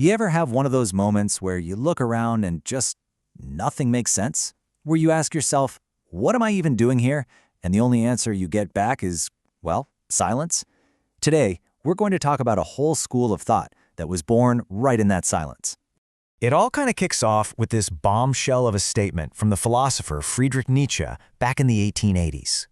You ever have one of those moments where you look around and just nothing makes sense? Where you ask yourself, what am I even doing here? And the only answer you get back is, well, silence. Today, we're going to talk about a whole school of thought that was born right in that silence. It all kind of kicks off with this bombshell of a statement from the philosopher Friedrich Nietzsche back in the 1880s.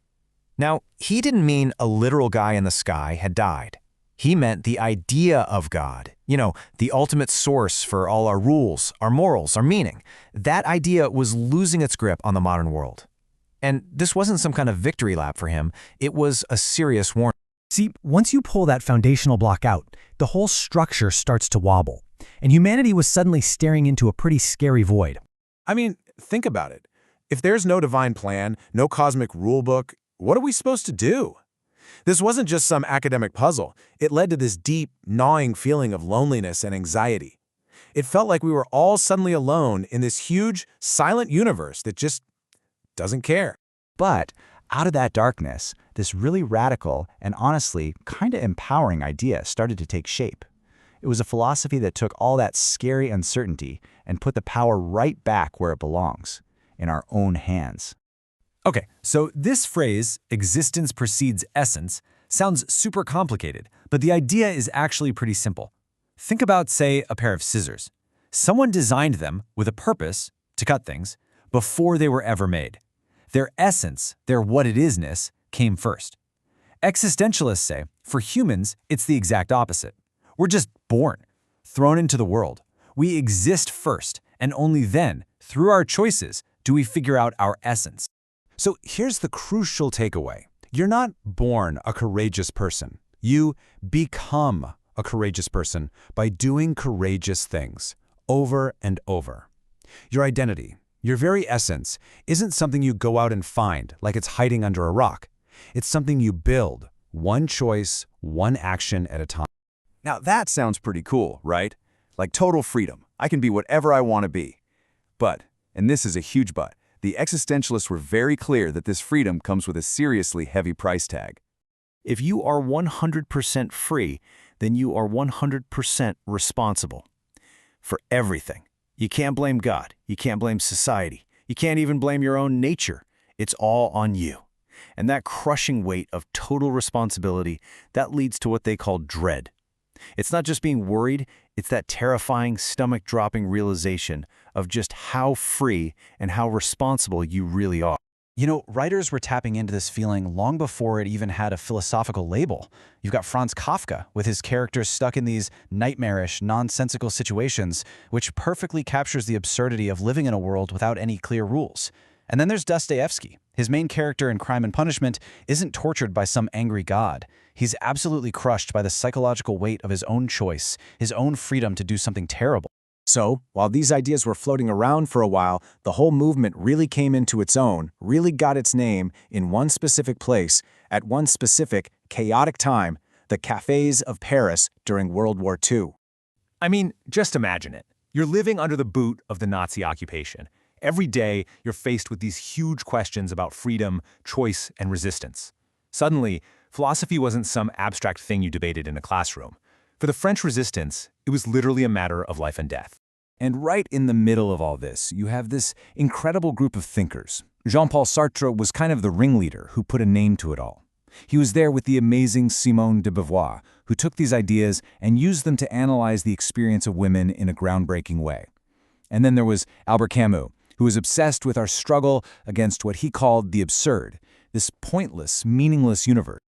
Now, he didn't mean a literal guy in the sky had died. He meant the idea of God, the ultimate source for all our rules, our morals, our meaning. That idea was losing its grip on the modern world. And this wasn't some kind of victory lap for him. It was a serious warning. See, once you pull that foundational block out, the whole structure starts to wobble, and humanity was suddenly staring into a pretty scary void. I mean, think about it. If there's no divine plan, no cosmic rule book, what are we supposed to do? This wasn't just some academic puzzle. It led to this deep, gnawing feeling of loneliness and anxiety. It felt like we were all suddenly alone in this huge, silent universe that just doesn't care. But out of that darkness, this really radical and honestly kind of empowering idea started to take shape. It was a philosophy that took all that scary uncertainty and put the power right back where it belongs, in our own hands. Okay, so this phrase, existence precedes essence, sounds super complicated, but the idea is actually pretty simple. Think about, say, a pair of scissors. Someone designed them with a purpose to cut things before they were ever made. Their essence, their what-it-isness, came first. Existentialists say, for humans, it's the exact opposite. We're just born, thrown into the world. We exist first, and only then, through our choices, do we figure out our essence. So here's the crucial takeaway. You're not born a courageous person. You become a courageous person by doing courageous things over and over. Your identity, your very essence, isn't something you go out and find like it's hiding under a rock. It's something you build, one choice, one action at a time. Now that sounds pretty cool, right? Like total freedom. I can be whatever I want to be. But, and this is a huge but, the existentialists were very clear that this freedom comes with a seriously heavy price tag. If you are 100% free, then you are 100% responsible for everything. You can't blame God. You can't blame society. You can't even blame your own nature. It's all on you. And that crushing weight of total responsibility, that leads to what they call dread. It's not just being worried, it's that terrifying, stomach-dropping realization of just how free and how responsible you really are. Writers were tapping into this feeling long before it even had a philosophical label. You've got Franz Kafka, with his characters stuck in these nightmarish, nonsensical situations, which perfectly captures the absurdity of living in a world without any clear rules. And then there's Dostoevsky. His main character in Crime and Punishment isn't tortured by some angry god. He's absolutely crushed by the psychological weight of his own choice, his own freedom to do something terrible. So, while these ideas were floating around for a while, the whole movement really came into its own, really got its name in one specific place, at one specific, chaotic time, the cafes of Paris during World War II. I mean, just imagine it. You're living under the boot of the Nazi occupation. Every day, you're faced with these huge questions about freedom, choice, and resistance. Suddenly, philosophy wasn't some abstract thing you debated in a classroom. For the French resistance, it was literally a matter of life and death. And right in the middle of all this, you have this incredible group of thinkers. Jean-Paul Sartre was kind of the ringleader who put a name to it all. He was there with the amazing Simone de Beauvoir, who took these ideas and used them to analyze the experience of women in a groundbreaking way. And then there was Albert Camus, who was obsessed with our struggle against what he called the absurd, this pointless, meaningless universe.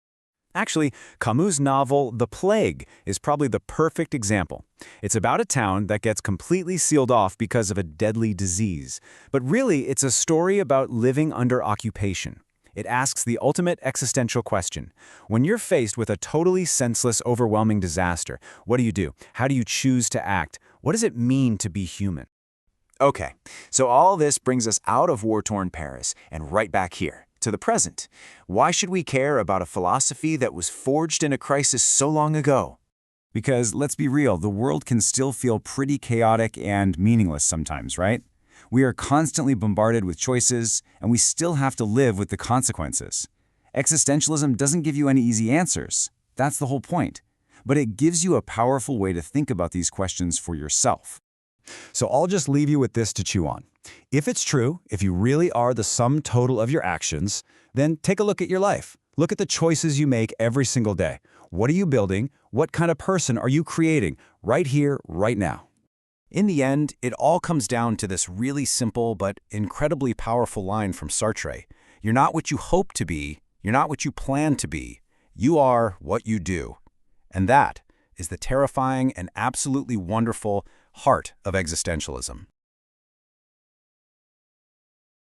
Actually, Camus' novel The Plague is probably the perfect example. It's about a town that gets completely sealed off because of a deadly disease. But really, it's a story about living under occupation. It asks the ultimate existential question. When you're faced with a totally senseless, overwhelming disaster, what do you do? How do you choose to act? What does it mean to be human? Okay, so all this brings us out of war-torn Paris and right back here, to the present. Why should we care about a philosophy that was forged in a crisis so long ago? Because, let's be real, the world can still feel pretty chaotic and meaningless sometimes, right? We are constantly bombarded with choices, and we still have to live with the consequences. Existentialism doesn't give you any easy answers. That's the whole point. but it gives you a powerful way to think about these questions for yourself. So I'll just leave you with this to chew on. If it's true, if you really are the sum total of your actions, then take a look at your life. Look at the choices you make every single day. What are you building? What kind of person are you creating right here, right now? In the end, it all comes down to this really simple but incredibly powerful line from Sartre. You're not what you hope to be, you're not what you plan to be. You are what you do. And that is the terrifying and absolutely wonderful heart of existentialism.